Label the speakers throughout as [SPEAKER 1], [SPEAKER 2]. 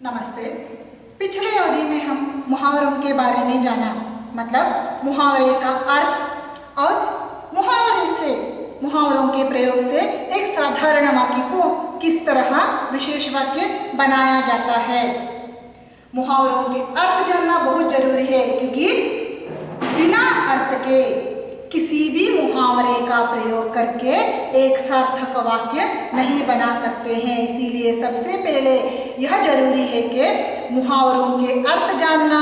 [SPEAKER 1] नमस्ते। पिछले अवधि में हम मुहावरों के बारे में जाना, मतलब मुहावरे का अर्थ और मुहावरों के प्रयोग से एक साधारण वाक्य को किस तरह विशेष वाक्य बनाया जाता है। मुहावरों के अर्थ जानना बहुत जरूरी है, क्योंकि बिना अर्थ के किसी भी मुहावरे का प्रयोग करके एक सार्थक वाक्य नहीं बना सकते हैं। इसीलिए सबसे पहले यह जरूरी है कि मुहावरों के अर्थ जानना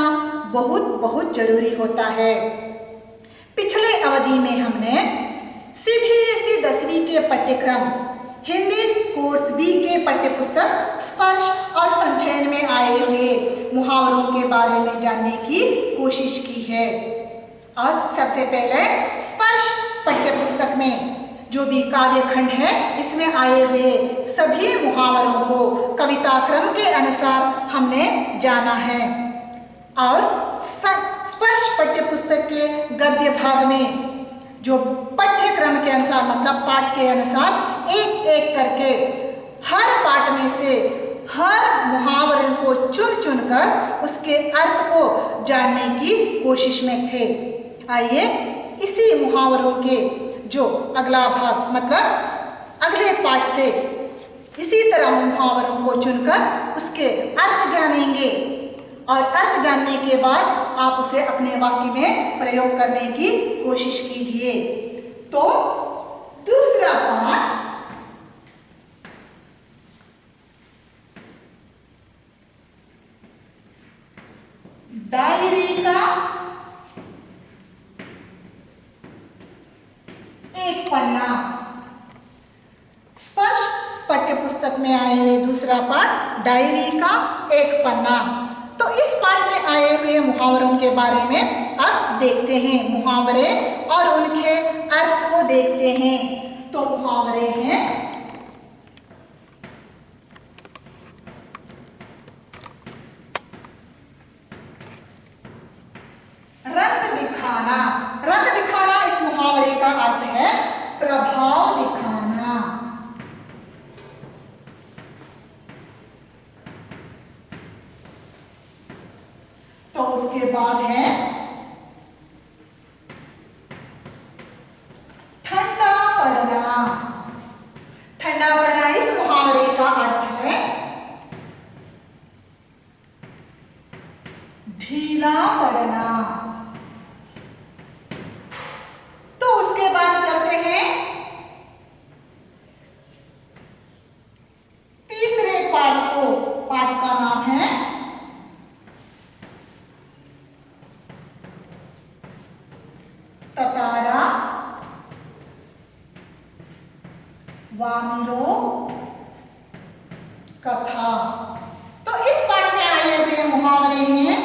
[SPEAKER 1] बहुत जरूरी होता है। पिछले अवधि में हमने सीबीएसई 10वीं के पाठ्यक्रम हिंदी कोर्स बी के पाठ्यपुस्तक स्पर्श और संचयन में आए हुए मुहावरों के बारे में जानने की कोशिश की है। और सबसे पहले स्पर्श पाठ्यपुस्तक में जो भी काव्य खंड है, इसमें आए हुए सभी मुहावरों को कविता क्रम के अनुसार हमने जाना है। और स्पर्श पाठ्यपुस्तक के गद्य भाग में जो पाठ्यक्रम के अनुसार, मतलब पाठ के अनुसार एक एक करके हर पाठ में से हर मुहावरे को चुन कर उसके अर्थ को जानने की कोशिश में थे। आइए इसी मुहावरों के जो अगला भाग, मतलब अगले पाठ से इसी तरह मुहावरों को चुनकर उसके अर्थ जानेंगे। और अर्थ जानने के बाद आप उसे अपने वाक्य में प्रयोग करने की कोशिश कीजिए। तो दूसरा पाठ डायरी का एक पन्ना। स्पर्श पाठ्यपुस्तक में आए हुए दूसरा पाठ डायरी का एक पन्ना। तो इस पाठ में आए हुए मुहावरों के बारे में अब देखते हैं। मुहावरे और उनके अर्थ को देखते हैं। तो मुहावरे हैं रंग दिखाना। रंग दिखाना इस मुहावरे का अर्थ है प्रभाव दिखाना। तो उसके बाद है ठंडा पड़ना। ठंडा पड़ना इस मुहावरे का अर्थ है ढीला पड़ना। तो उसके बाद चलते हैं तीसरे पाठ को। पाठ का नाम है ततारा वामिरो कथा। तो इस पाठ में आए हुए मुहावरे हैं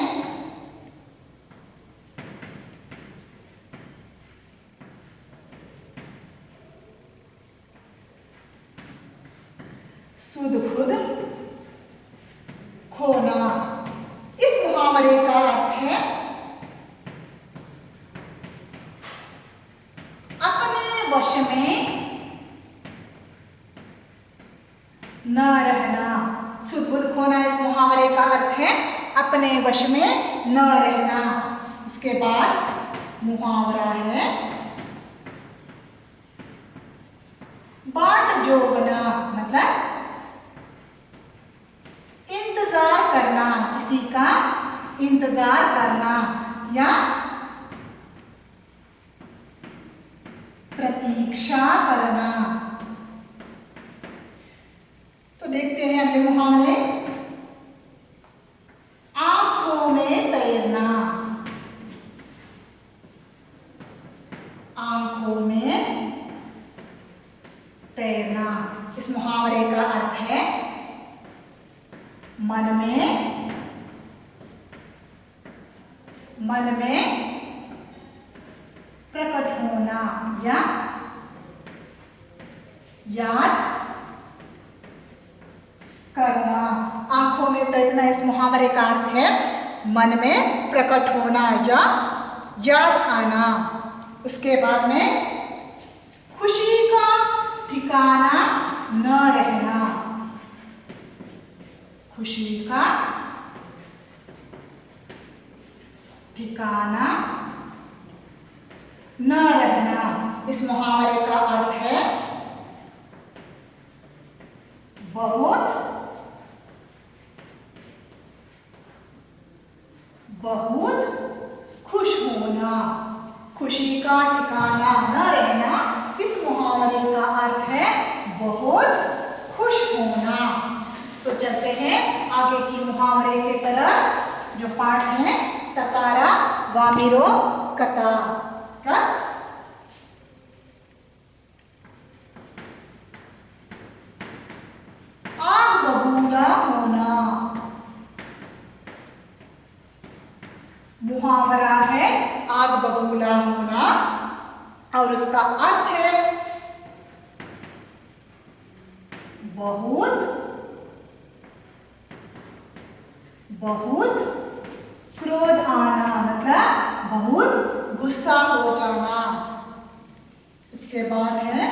[SPEAKER 1] सुध खुद खोना। इस मुहावरे का अर्थ है अपने वश में न रहना। सुध खुद खोना इस मुहावरे का अर्थ है अपने वश में न रहना। उसके बाद मुहावरा है बाट जोगना, मतलब इंतजार करना, किसी का इंतजार करना या प्रतीक्षा करना। तो देखते हैं अगले मुहावरे। आंखों में तैरना। आंखों में तैरना इस मुहावरे का अर्थ है मन में प्रकट होना या याद करना। आंखों में तैरना इस मुहावरे का अर्थ है मन में प्रकट होना या याद आना। उसके बाद में खुशी का ठिकाना न रहना। खुशी का ठिकाना न रहना। इस मुहावरे का अर्थ है बहुत खुश होना। खुशी का ठिकाना न रहना, इस मुहावरे का अर्थ है बहुत खुश होना। तो चलते हैं आगे की मुहावरे की तरफ। जो पाठ है ततारा वामिरो कता। आग बबूला होना। मुहावरा है आग बबूला होना और उसका अर्थ है बहुत क्रोध आना, मतलब बहुत गुस्सा हो जाना। उसके बाद है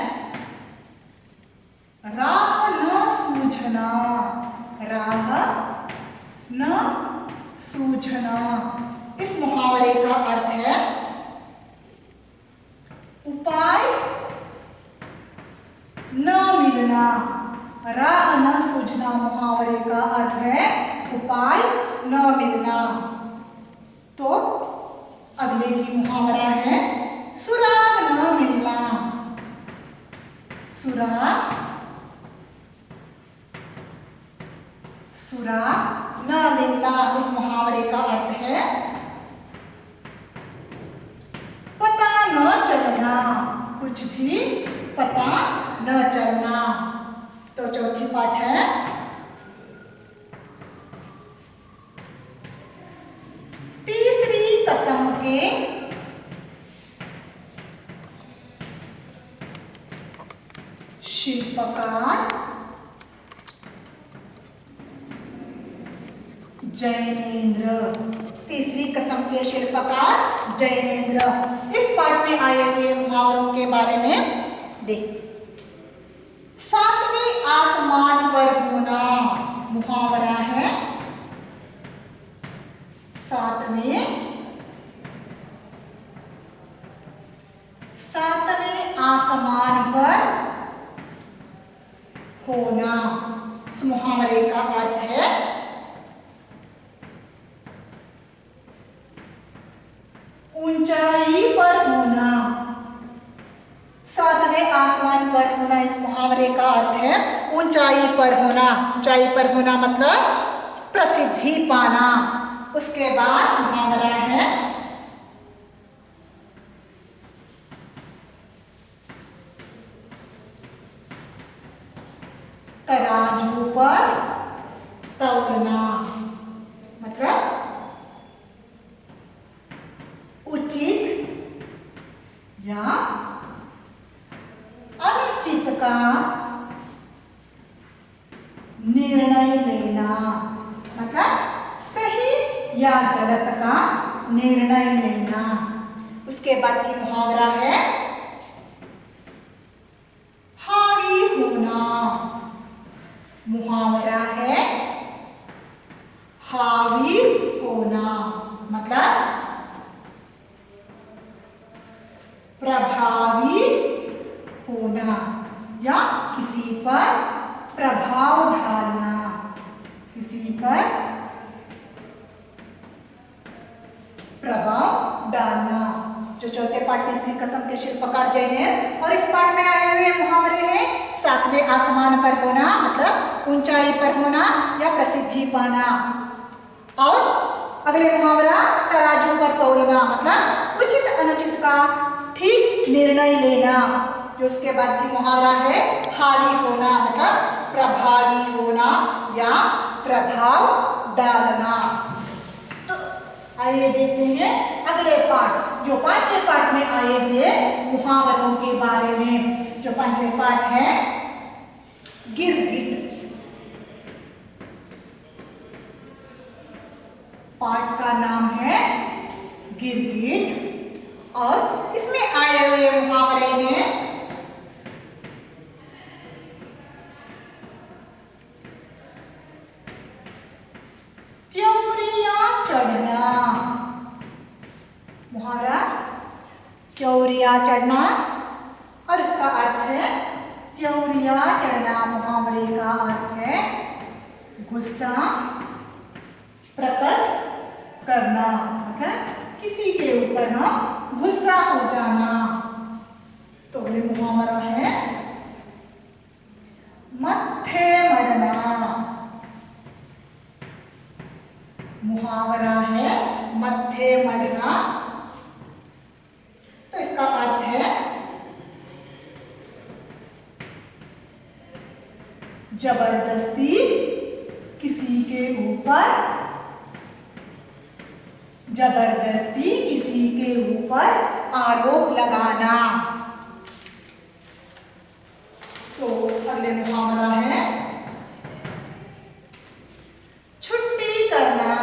[SPEAKER 1] राह न सूझना। राह न सूझना, इस मुहावरे का अर्थ है उपाय न मिलना। राह न सूझना मुहावरे का अर्थ है उपाय न मिलना। तो अगले की मुहावरा है सुराग न मिलना। सुराग न मिलना, इस मुहावरे का अर्थ है पता न चलना। कुछ भी पता न चलना। तो चौथी पाठ है तीसरी कसम के शिल्पकार जैनेन्द्र। तीसरी कसम के शिल्पकार जैनेन्द्र। इस पाठ में आए हुए मुहावरों के बारे में देख। सातवें आसमान पर होना मुहावरा है सातवें आसमान पर होना। इस मुहावरे का अर्थ है ऊंचाई पर होना। सातवें आसमान पर होना, इस मुहावरे का अर्थ है ऊंचाई पर होना। ऊंचाई पर होना मतलब प्रसिद्धि पाना। उसके बाद मुहावरा है तराजू पर तौलना, मतलब उचित या अनुचित का निर्णय लेना, मतलब सही या गलत का निर्णय लेना। उसके बाद की मुहावरा है हावी होना। मुहावरा है हावी होना, मतलब प्रभावी होना या किसी पर प्रभाव डालना। किसी पर प्रभाव डालना। जो चौथे पाठ तीसरी कसम के शिल्पकार जैनेन्द्र। और इस पाठ में आए हुए मुहावरे हैं सातवें आसमान पर होना, मतलब ऊंचाई पर होना या प्रसिद्धि पाना। और अगले मुहावरा तराजू पर तौलना, मतलब उचित अनुचित का ठीक निर्णय लेना। जो उसके बाद की मुहावरा है हावी होना, मतलब प्रभावी होना या प्रभाव डालना। तो आइए देखते हैं अगले पाठ, जो पांचवें पाठ में आए हुए मुहावरों के बारे में। जो पांचवें पाठ है गिरगिट। पाठ का नाम है गिरगिट और इसमें आए हुए मुहावरे हैं त्योरिया चढ़ना, और इसका अर्थ है त्योरिया चढ़ना। मुहावरे का अर्थ है गुस्सा प्रकट करना, मतलब किसी के ऊपर हम गुस्सा हो जाना। तो अगले मुहावरा है मत्थे मड़ना। मुहावरा है मत्थे मड़ना। तो इसका अर्थ है जबरदस्ती किसी के ऊपर, जबरदस्ती किसी के ऊपर आरोप लगाना। तो अगले मुहावरा है छुट्टी करना।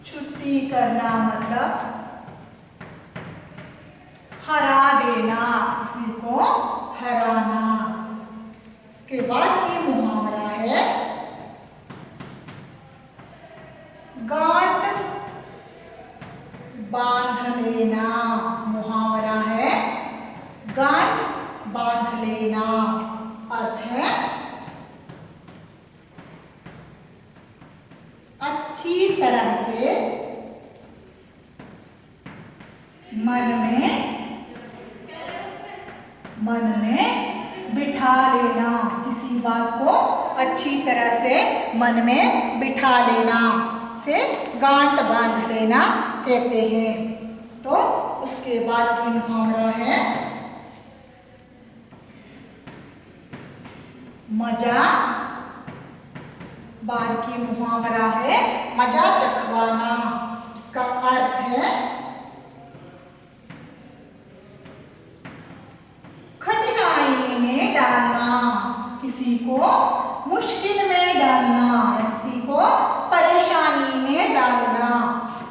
[SPEAKER 1] छुट्टी करना मतलब हरा देना, किसी को हराना। इसके बाद की मुहावरा है गांठ बांध लेना। मुहावरा है गांठ बांध लेना। अर्थ है अच्छी तरह से मन में बिठा लेना। किसी बात को अच्छी तरह से मन में बिठा लेना से गांठ बांध लेना कहते हैं। तो उसके बाद की मुहावरा है मजा। बाद की मुहावरा है मजा चखवाना। इसका अर्थ है कठिनाई में डालना, किसी को मुश्किल में डालना, किसी को परेशानी में डालना।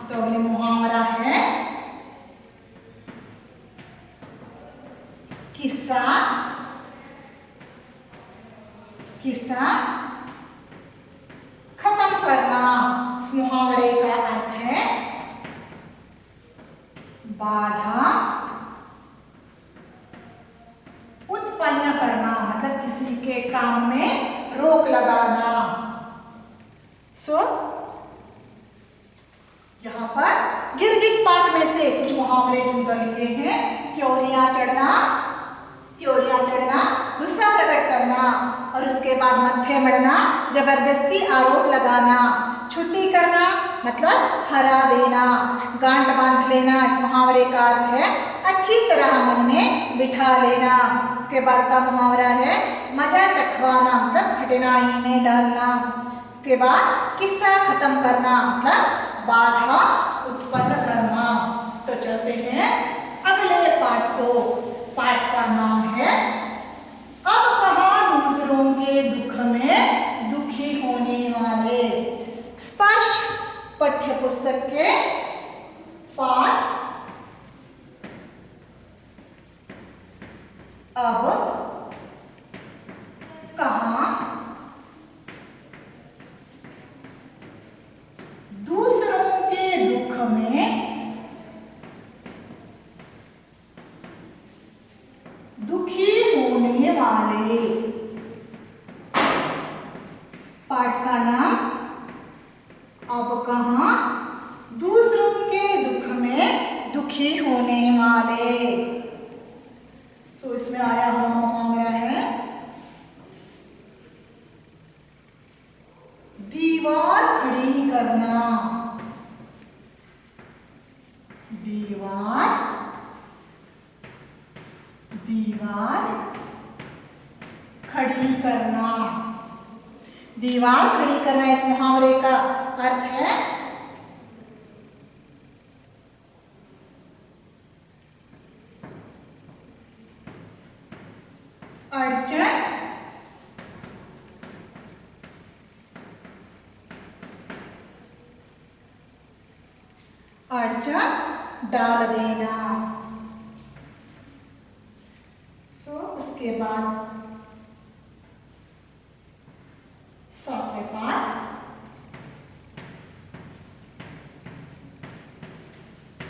[SPEAKER 1] तो अगले मुहावरा है किस्सा। किस्सा खत्म करना। इस मुहावरे का अर्थ है बाधा उत्पन्न करना, मतलब किसी के काम में रोक लगाना। यहाँ पर गिरगिट पाठ में से कुछ मुहावरे चुनकर लिखे हैं। त्योरिया चढ़ना, त्योरिया चढ़ना गुस्सा प्रकट करना, और उसके बाद मत्थे मड़ना जबरदस्ती आरोप लगाना, छुट्टी करना मतलब हरा देना, गांठ बांध लेना। इस मुहावरे का अर्थ है अच्छी तरह मन में बिठा लेना। इसके बाद का मुहावरा है मजा चखवाना, मतलब कठिनाई में डालना। इसके बाद किस्सा खत्म करना मतलब बाधा उत्पन्न करना। तो चलते हैं अगले पाठ को। पाठ का नाम है अब कहाँ दूसरों के दुख में दुखी होने वाले। स्पर्श पाठ्य पुस्तक के पाठ अब कहाँ दूसरों के दुख में दुखी होने वाले। पाठ का नाम अब कहाँ दूसरों के दुख में दुखी होने वाले। इसमें आया हुआ मुहावरा है दीवार खड़ी करना। दीवार खड़ी करना। दीवार खड़ी करना इस मुहावरे का अर्थ है अड़चन डाल देना। उसके बाद सातवें पाठ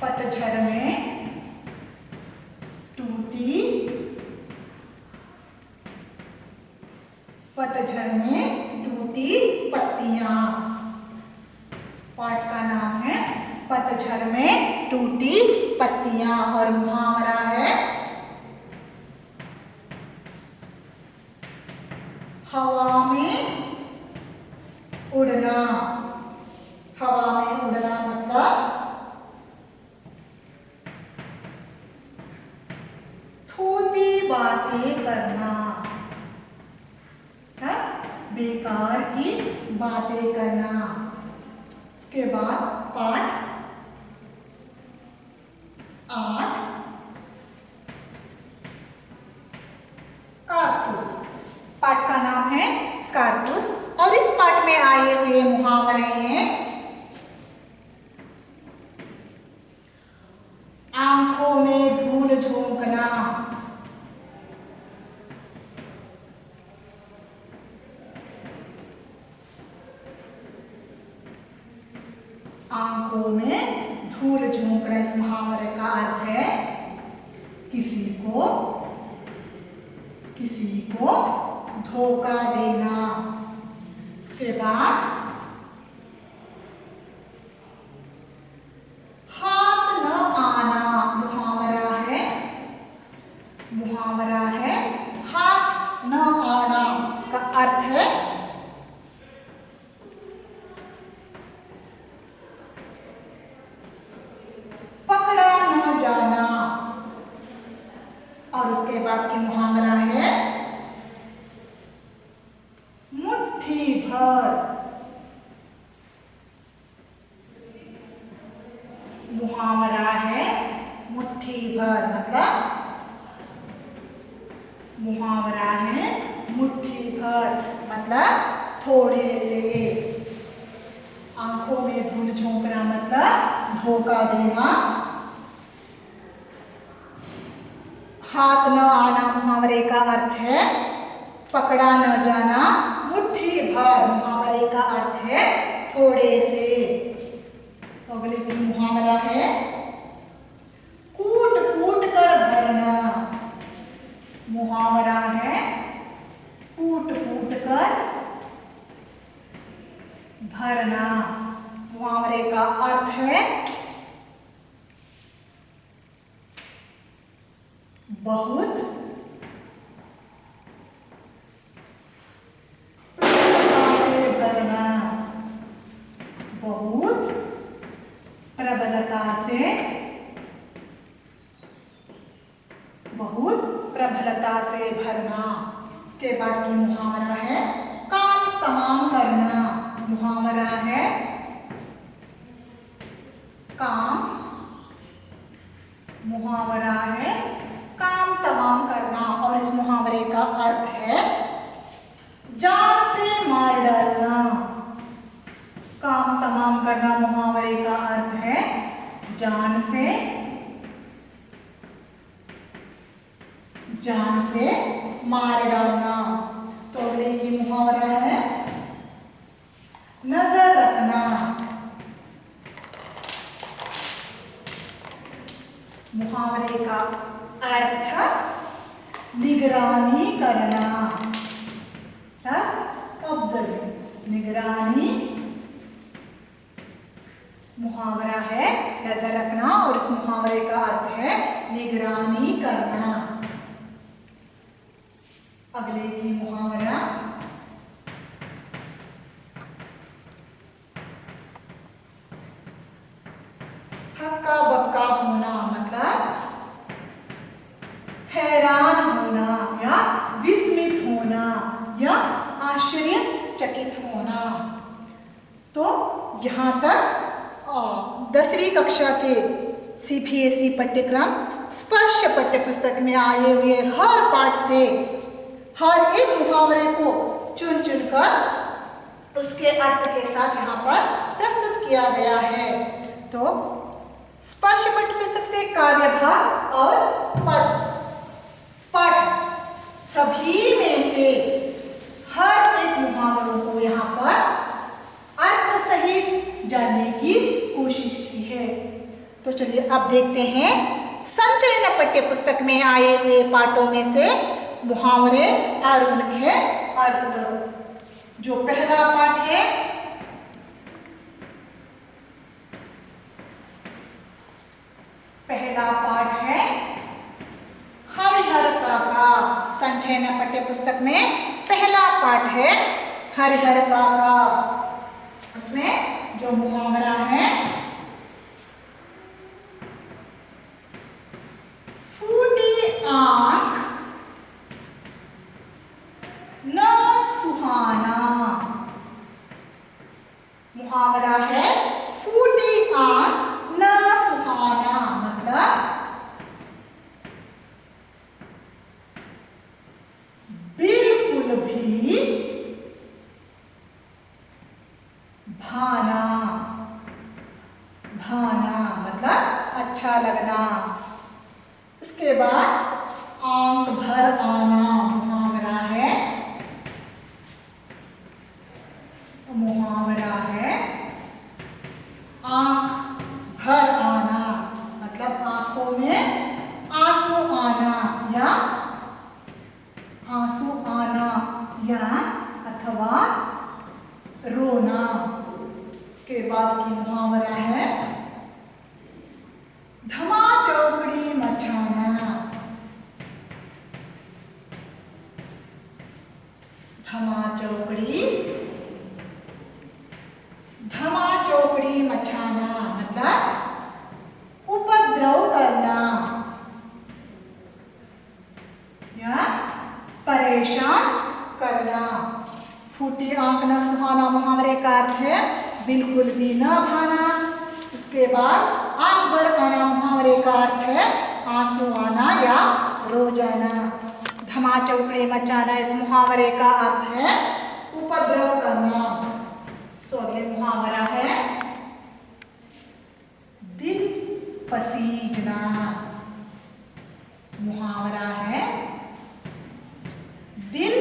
[SPEAKER 1] पतझड़ में टूटी, पतझड़ में टूटी पत्तियां। पाठ का नाम है पतझड़ में टूटी पत्तियां और मुहावरा है हवा में उड़ना। हवा में उड़ना मतलब थोड़ी बातें करना, है? बेकार की बातें करना। इसके बाद पाठ 8 कारतूस। पाठ का नाम है कारतूस और इस पाठ में आए हुए मुहावरे हैं आंखों में धूल झोंकना, आंखों में धूल झोंकना। इस मुहावरे का अर्थ है किसी को धोखा देना। इसके बाद हाथ न आना। मुहावरा है हाथ न आना का अर्थ है पकड़ा न जाना। और उसके बाद की मुहावरा है मुट्ठी भर। मुहावरा है मुट्ठी भर मतलब मुहावरा है मुट्ठी भर मतलब थोड़े से। आंखों में धूल झोंकना मतलब धोखा देना। हाथ न आना मुहावरे का अर्थ है पकड़ा न जाना। मुट्ठी भर मुहावरे का अर्थ है थोड़े से। अगले की मुहावरा है कूट कूट कर भरना। मुहावरा है कूट कूट कर भरना। मुहावरे का अर्थ है बहुत प्रबलता से भरना। बहुत प्रबलता से, बहुत प्रबलता से भरना। इसके बाद की मुहावरा है काम तमाम करना। मुहावरा है काम, मुहावरा है काम तमाम करना और इस मुहावरे का अर्थ है जान से मार डालना। काम तमाम करना मुहावरे का अर्थ है जान से मार डालना। तो अगले की मुहावरा है नजर रखना। मुहावरे का अर्थ निगरानी करना, ऑब्जर्व, निगरानी। मुहावरा है नजर रखना और इस मुहावरे का अर्थ है निगरानी करना। अगले की मुहावरा हक्का बक्का होना मतलब हैरान होना या विस्मित होना या आश्चर्यचकित होना। तो यहाँ तक 10वीं कक्षा के CBSE पाठ्यक्रम स्पर्श पाठ्यपुस्तक में आए हुए हर पाठ से हर एक मुहावरे को चुन चुनकर उसके अर्थ के साथ यहाँ पर प्रस्तुत किया गया है। तो स्पर्श पाठ्यपुस्तक से कार्य भाग और पाठ सभी में से हर एक मुहावरों को यहाँ पर अर्थ सहित जानने की कोशिश की है। तो चलिए चलिए अब देखते हैं संचयन पाठ्य पुस्तक में आए हुए पाठों में से मुहावरे और उनके अर्थ। जो पहला पाठ है, हरिहर काका। संचयन पाठ्य पुस्तक में पहला पाठ है हरिहर काका। उसमें जो मुहावरा है, फूटी आंख न सुहाना। मुहावरा है फूटी आंख न सुहाना, मतलब बिल्कुल भी भाना। भाना मतलब अच्छा लगना। उसके बाद आंख भर आना। मुहावरा है आंख भर आना, मतलब आंखों में आंसू आना या अथवा रोना। उसके बाद की मुहावरा है धमा चौकड़ी मचाना। धमा चौकड़ी मचाना मतलब उपद्रव करना या परेशान करना। फूटी आंख न सुहाना मुहावरे का अर्थ है बिल्कुल भी न भाना। उसके बाद आंख भर आना मुहावरे का अर्थ है आंसू आना या रो जाना। धमा चौकड़ी मचाना इस मुहावरे का अर्थ है उपद्रव करना। अगले मुहावरा है दिल पसीजना। मुहावरा है दिल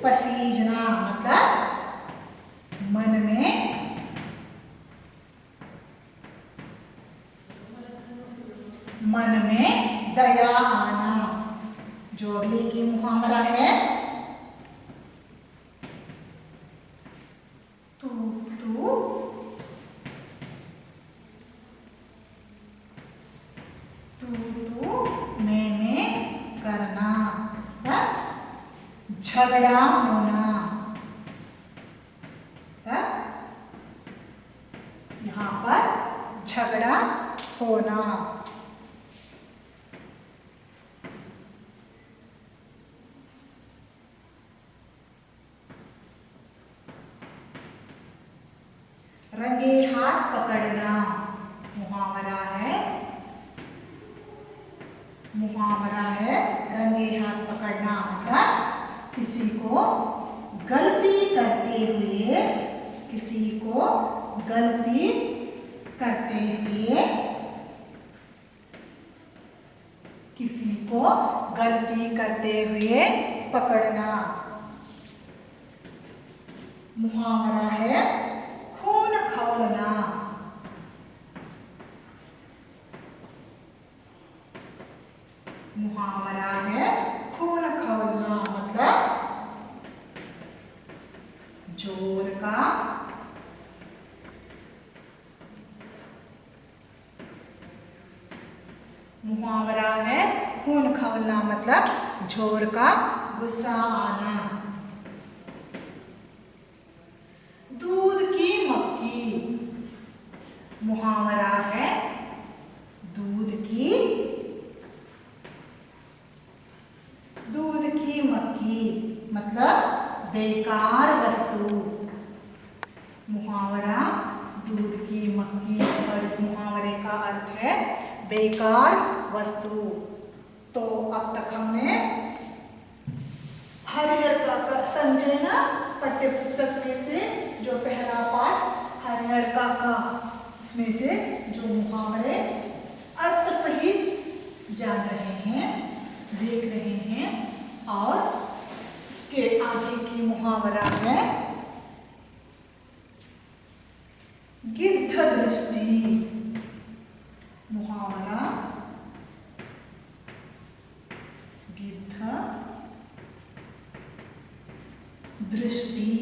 [SPEAKER 1] पसीजना, मतलब मन में दया आना। जो अगले की मुहावरा है तू मैं करना, झगड़ा होना। यहाँ पर झगड़ा होना। रंगे हाथ पकड़ना। मुहावरा है रंगे हाथ पकड़ना, मतलब किसी को गलती करते हुए पकड़ना। मुहावरा है खून खौलना। मुहावरा है खून खौलना, मतलब जोर का मुहावरा है खून खौलना, मतलब जोर का गुस्सा आना। दूध की मक्खी। मुहावरा है दूध की मक्खी, मतलब बेकार वस्तु। मुहावरा दूध की मक्खी, और इस मुहावरे का अर्थ है बेकार वस्तु। तो अब तक हमने हरिहर काका संचयन पाठ्य पुस्तक में से जो पहला पाठ हरिहर काका, उसमें से जो मुहावरे अर्थ सहित जान रहे हैं, देख रहे हैं, और उसके आगे की मुहावरा है गिद्ध दृष्टि। मुहावरा दृष्टि,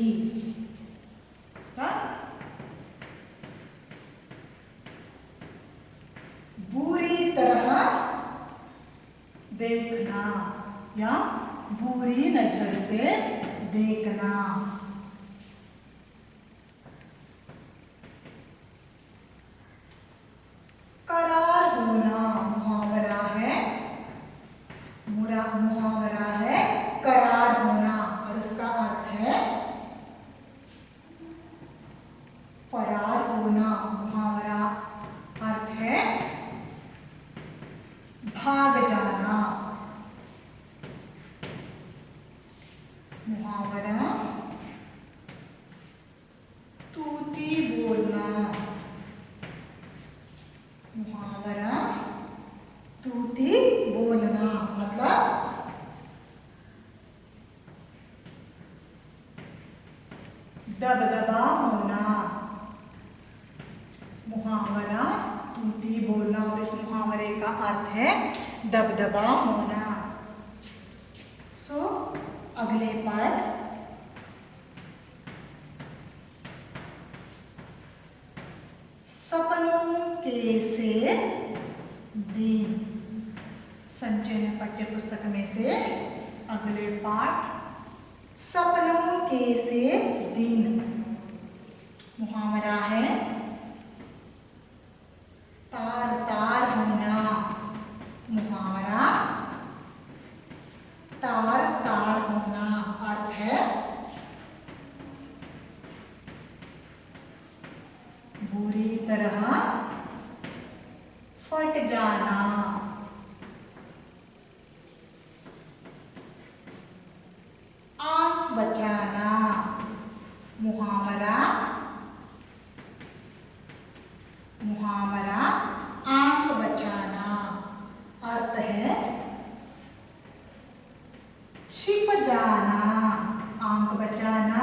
[SPEAKER 1] बुरी तरह देखना या बुरी नजर से देखना। करार होना मुहावरा है, मुहावरा है करार होना, और उसका अर्थ है फरार होना। मुहावरा अर्थ है भाग जाना। मुहावरा तूती बोलना, मुहावरा तूती बोलना मतलब दबदबा होना। मुहावरा तूती बोलना, और इस मुहावरे का अर्थ है दबदबा होना। सो अगले पाठ, सपनों के से दिन। संचय पाठ्य पुस्तक में से अगले पाठ, सपनों के से दिन। मुहावरा है तार तार होना। मुहावरा तार तार होना, अर्थ है बुरी तरह फट जाना। आंख बचाना। मुहावरा आंख बचाना, अर्थ है छिप जाना। आंख बचाना,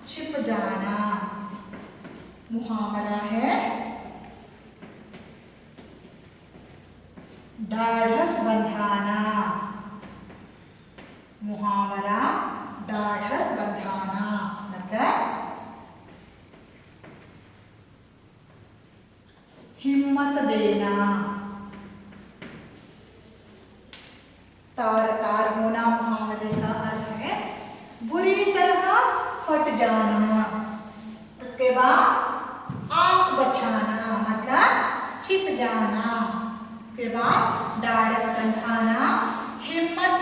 [SPEAKER 1] छिप जाना। मुहावरा है ढाढ़स बंधाना। मुहावरा ढाढ़स बंधाना मतलब हिम्मत देना। तार तार होना मुहावरे का अर्थ है बुरी तरह फट जाना। उसके बाद आंख बचाना मतलब छिप जाना। उसके बाद ढाढ़स बंधाना, हिम्मत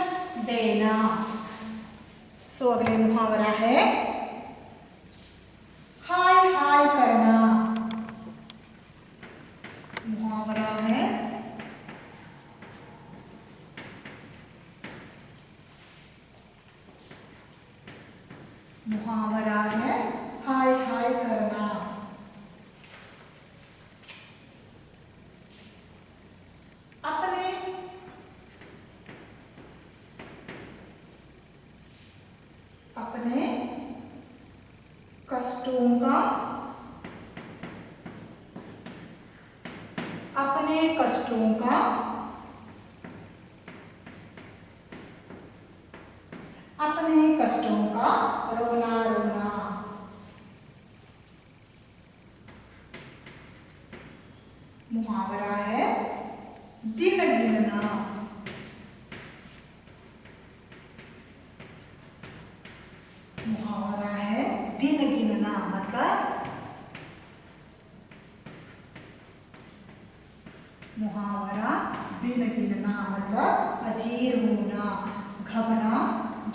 [SPEAKER 1] देना। सो अगले मुहावरा है हाय हाय करना। मुहावरा है हाय हाय करना। अपने कष्टों का, अपने कष्टों का रोना रोना। मुहावरा है दिन गिनना। मुहावरा है दिन गिनना मतलब अधीर होना, घबरा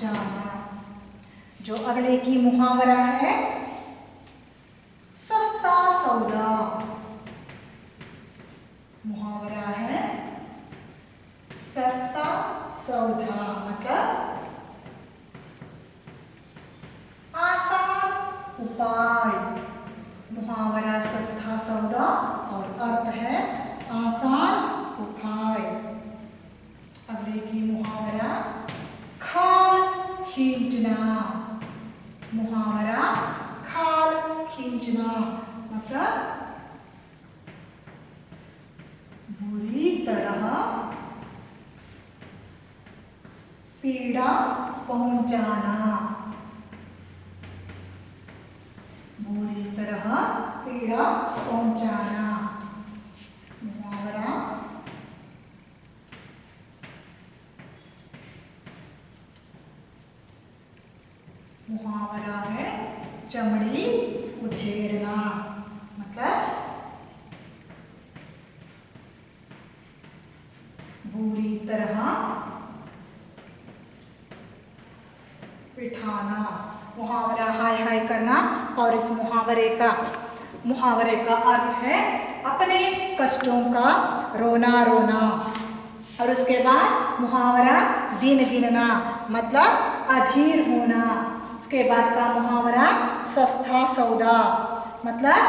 [SPEAKER 1] जाना। जो अगले की मुहावरा है सस्ता सौदा। मुहावरा है सस्ता सौदा मतलब आसान उपाय। मुहावरा सस्ता सौदा और अर्थ है आसान उपाय। अगले की मुहावरा खाल खींचना। मुहावरा खाल खींचना मतलब बुरी तरह पीड़ा पहुंचाना। बुरी तरह पीड़ा पहुंचाना। मुहावरा मुहावरा है चमड़ी उधेड़ना, मतलब बुरी तरह पिठाना। मुहावरा हाय हाय करना, और इस मुहावरे का अर्थ है अपने कष्टों का रोना रोना। और उसके बाद मुहावरा दिन गिनना, मतलब अधीर होना। उसके बाद का मुहावरा सस्ता सौदा, मतलब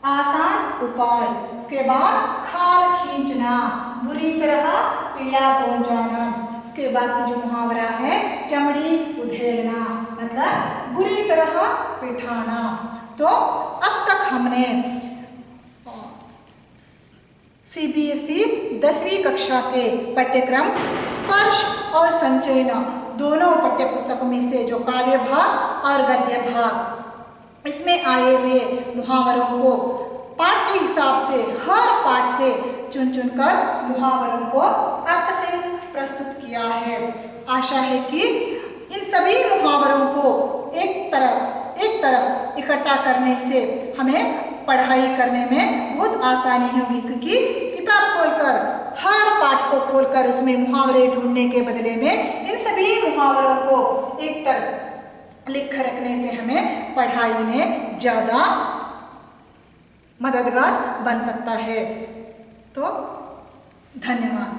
[SPEAKER 1] आसान उपाय। उसके बाद खाल खींचना, बुरी तरह पीड़ा पहुंचाना। उसके बाद जो मुहावरा है चमड़ी उधेड़ना, मतलब बुरी तरह पिठाना। तो अब तक हमने CBSE 10वीं कक्षा के पाठ्यक्रम स्पर्श और संचयन दोनों पाठ्य पुस्तकों में से जो काव्य भाग और गद्य भाग, इसमें आए हुए मुहावरों को पाठ के हिसाब से हर पाठ से चुन चुनकर मुहावरों को अर्थ सहित प्रस्तुत किया है। आशा है कि इन सभी मुहावरों को एक तरफ इकट्ठा करने से हमें पढ़ाई करने में बहुत आसानी होगी, क्योंकि किताब खोलकर हर पाठ को खोलकर उसमें मुहावरे ढूंढने के बदले में इन सभी मुहावरों को एक तरफ लिख कर रखने से हमें पढ़ाई में ज़्यादा मददगार बन सकता है। तो धन्यवाद।